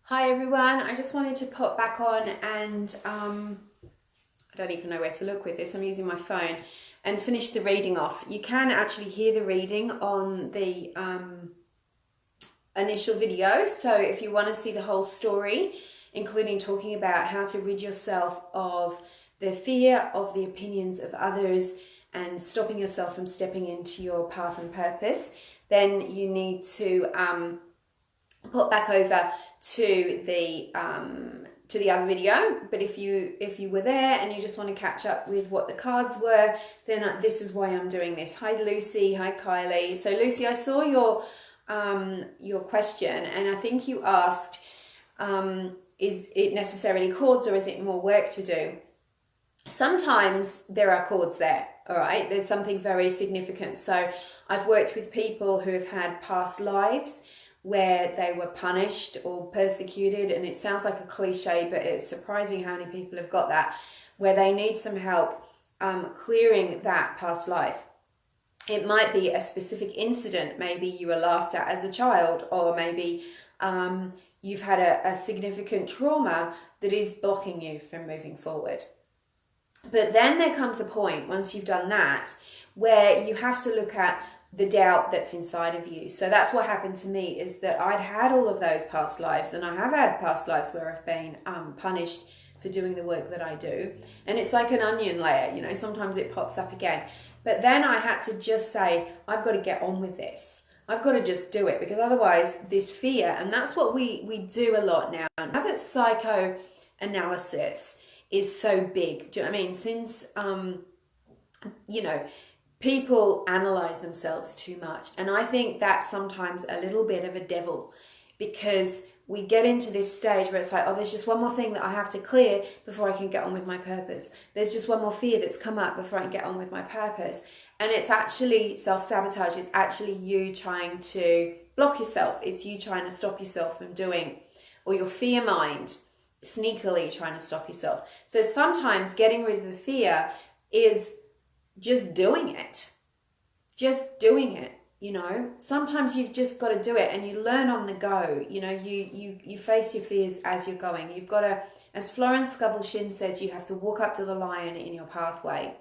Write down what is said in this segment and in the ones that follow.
Hi everyone, I just wanted to pop back on and I don't even know where to look with this, I'm using my phone, and finish the reading off. You can actually hear the reading on the initial video, so if you want to see the whole story, including talking about how to rid yourself of the fear of the opinions of others and stopping yourself from stepping into your path and purpose, then you need to pop back over to the other video. But if you were there and you just want to catch up with what the cards were, then this is why I'm doing this. Hi Lucy, hi Kylie. So Lucy, I saw your question, and I think you asked, is it necessarily chords or is it more work to do? Sometimes there are chords there, all right? There's something very significant. So I've worked with people who have had past lives where they were punished or persecuted, and it sounds like a cliche, but it's surprising how many people have got that, where they need some help clearing that past life. It might be a specific incident. Maybe you were laughed at as a child, or maybe you've had a significant trauma that is blocking you from moving forward. But then there comes a point, once you've done that, where you have to look at the doubt that's inside of you. So that's what happened to me, is that I'd had all of those past lives, and I have had past lives where I've been punished for doing the work that I do. And it's like an onion layer, you know, sometimes it pops up again. But then I had to just say, I've got to get on with this. I've got to just do it, because otherwise this fear, and that's what we do a lot now. Now that psychoanalysis is so big, do you know what I mean? Since, you know, people analyze themselves too much. And I think that's sometimes a little bit of a devil, because we get into this stage where it's like, oh, there's just one more thing that I have to clear before I can get on with my purpose. There's just one more fear that's come up before I can get on with my purpose. And it's actually self-sabotage. It's actually you trying to block yourself. It's you trying to stop yourself from doing, or your fear mind sneakily trying to stop yourself. So sometimes getting rid of the fear is just doing it. Just doing it, you know. Sometimes you've just got to do it, and you learn on the go. You know, you face your fears as you're going. You've got to, as Florence Scovel-Shinn says, you have to walk up to the lion in your pathway.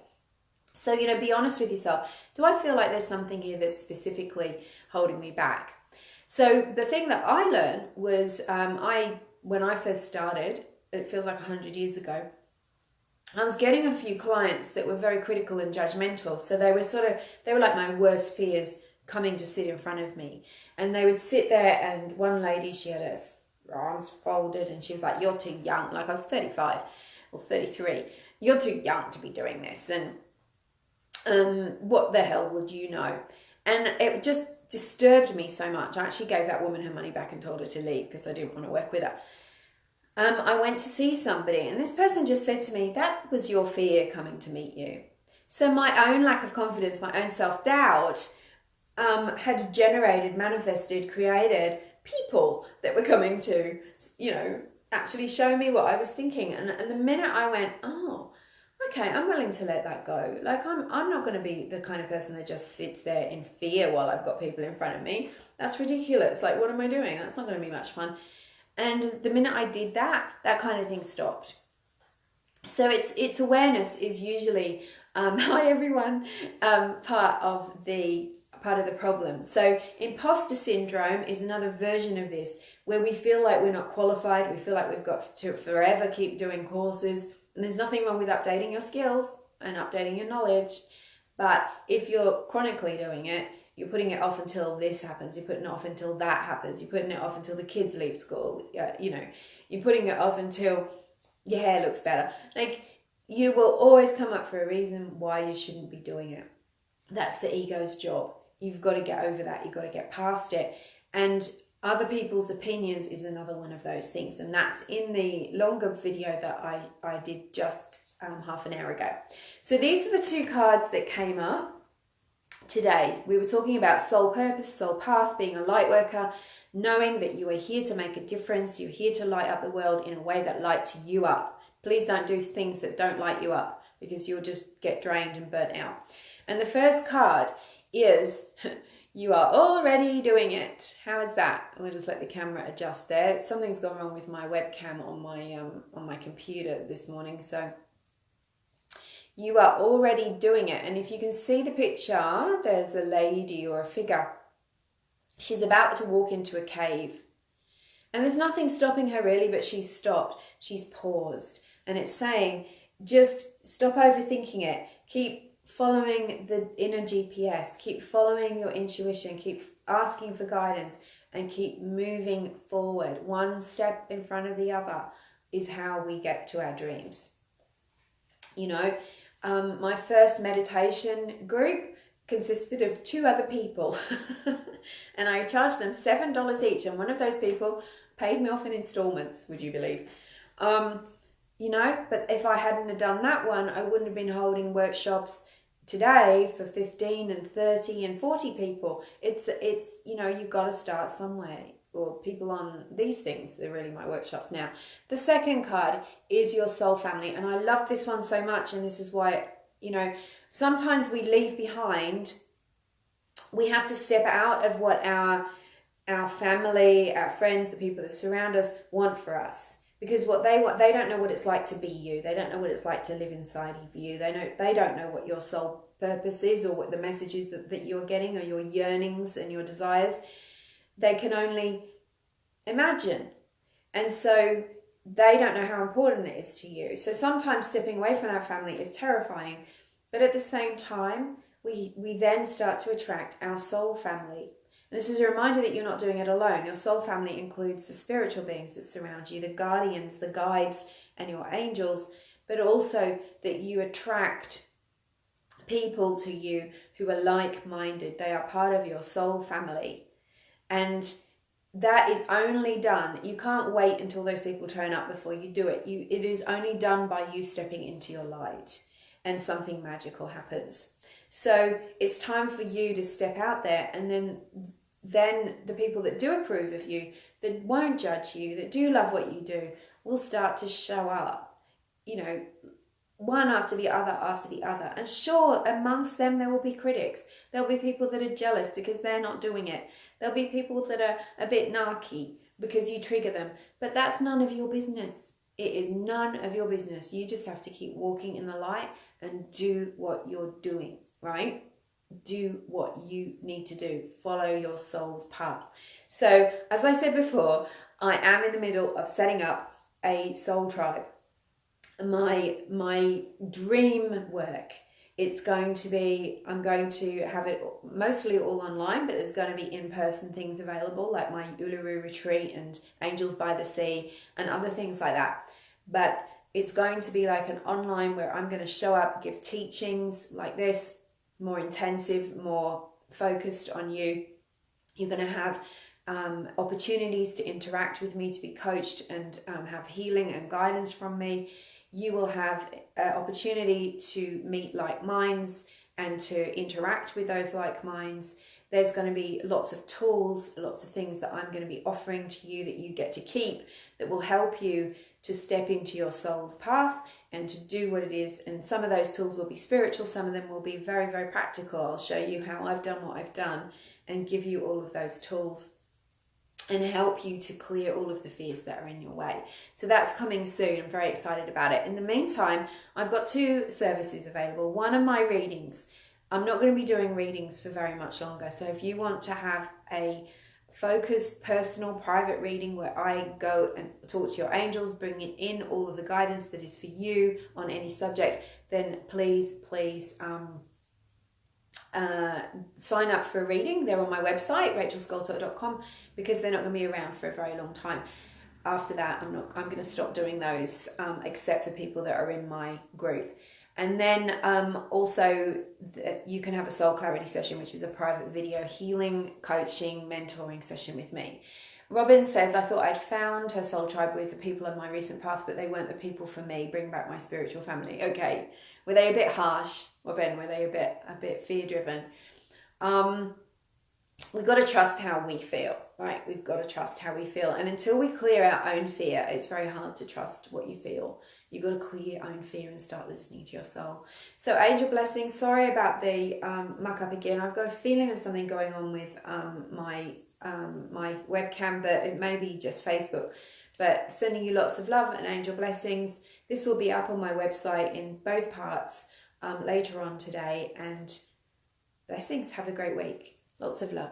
So, you know, be honest with yourself. Do I feel like there's something here that's specifically holding me back? So the thing that I learned was, when I first started, it feels like 100 years ago, I was getting a few clients that were very critical and judgmental. So they were like my worst fears coming to sit in front of me. And they would sit there, and one lady, she had her arms folded, and she was like, you're too young. Like, I was 35 or 33. You're too young to be doing this. And what the hell would you know? And it just disturbed me so much. I actually gave that woman her money back and told her to leave because I didn't want to work with her. I went to see somebody, and this person just said to me, that was your fear coming to meet you. So my own lack of confidence, my own self-doubt had generated, manifested, created people that were coming to, you know, actually show me what I was thinking. And the minute I went, oh, okay, I'm willing to let that go. Like, I'm not going to be the kind of person that just sits there in fear while I've got people in front of me. That's ridiculous. Like, what am I doing? That's not going to be much fun. And the minute I did that, that kind of thing stopped. So it's awareness is usually, hi everyone, part of the problem. So imposter syndrome is another version of this, where we feel like we're not qualified. We feel like we've got to forever keep doing courses. And there's nothing wrong with updating your skills and updating your knowledge. But if you're chronically doing it, you're putting it off until this happens. You're putting it off until that happens. You're putting it off until the kids leave school. You know, you're putting it off until your hair looks better. Like, you will always come up for a reason why you shouldn't be doing it. That's the ego's job. You've got to get over that. You've got to get past it. And other people's opinions is another one of those things. And that's in the longer video that I did just half an hour ago. So these are the two cards that came up today. We were talking about soul purpose, soul path, being a light worker, knowing that you are here to make a difference. You're here to light up the world in a way that lights you up. Please don't do things that don't light you up, because you'll just get drained and burnt out. And the first card is You are already doing it. How is that? We'll just let the camera adjust there. Something's gone wrong with my webcam on my computer this morning, so you are already doing it. And if you can see the picture, there's a lady or a figure. She's about to walk into a cave. And there's nothing stopping her really, but she's stopped. She's paused. And it's saying, just stop overthinking it. Keep following the inner GPS. Keep following your intuition. Keep asking for guidance and keep moving forward. One step in front of the other is how we get to our dreams. You know, my first meditation group consisted of 2 other people and I charged them $7 each, and one of those people paid me off in installments, would you believe? You know, but if I hadn't have done that one, I wouldn't have been holding workshops today for 15 and 30 and 40 people. It's you know, you've got to start somewhere. Or people on these things, they're really my workshops now. The second card is your soul family, and I love this one so much, and this is why, you know, sometimes we leave behind, we have to step out of what our family, our friends, the people that surround us want for us. Because what they want, they don't know what it's like to be you. They don't know what it's like to live inside of you. They don't know what your soul purpose is, or what the message is that you're getting, or your yearnings and your desires. They can only imagine. And so they don't know how important it is to you. So sometimes stepping away from our family is terrifying. But at the same time, we then start to attract our soul family. And this is a reminder that you're not doing it alone. Your soul family includes the spiritual beings that surround you, the guardians, the guides, and your angels, but also that you attract people to you who are like-minded. They are part of your soul family. And that is only done. You can't wait until those people turn up before you do it. It is only done by you stepping into your light, and something magical happens. So it's time for you to step out there, and then the people that do approve of you, that won't judge you, that do love what you do, will start to show up, you know, one after the other. And sure, amongst them there will be critics. There'll be people that are jealous because they're not doing it. There'll be people that are a bit narky because you trigger them. But that's none of your business. It is none of your business. You just have to keep walking in the light and do what you're doing, right? Do what you need to do. Follow your soul's path. So, as I said before, I am in the middle of setting up a soul tribe. My dream work, it's going to be, I'm going to have it mostly all online, but there's going to be in-person things available, like my Uluru retreat and Angels by the Sea and other things like that. But it's going to be like an online where I'm going to show up, give teachings like this, more intensive, more focused on you. You're going to have opportunities to interact with me, to be coached and have healing and guidance from me. You will have an opportunity to meet like minds and to interact with those like minds. There's going to be lots of tools, lots of things that I'm going to be offering to you that you get to keep, that will help you to step into your soul's path and to do what it is. And some of those tools will be spiritual, some of them will be very, very practical. I'll show you how I've done what I've done and give you all of those tools and help you to clear all of the fears that are in your way. So that's coming soon. I'm very excited about it. In the meantime, I've got 2 services available. One of my readings. I'm not going to be doing readings for very much longer. So if you want to have a focused, personal, private reading where I go and talk to your angels, bringing in all of the guidance that is for you on any subject, then please sign up for a reading. They're on my website, rachelscoltock.com, because they're not going to be around for a very long time. After that, I'm going to stop doing those, except for people that are in my group. And then also you can have a soul clarity session, which is a private video healing, coaching, mentoring session with me. Robin says, I thought I'd found her soul tribe with the people on my recent path, but they weren't the people for me. Bring back my spiritual family. Okay. Were they a bit harsh? Robin, were they a bit fear driven? We've got to trust how we feel. right? We've got to trust how we feel. And until we clear our own fear, it's very hard to trust what you feel. You've got to clear your own fear and start listening to your soul. So angel blessings, sorry about the muck up again. I've got a feeling there's something going on with my webcam, but it may be just Facebook. But sending you lots of love and angel blessings. This will be up on my website in both parts later on today. And blessings. Have a great week. Lots of love.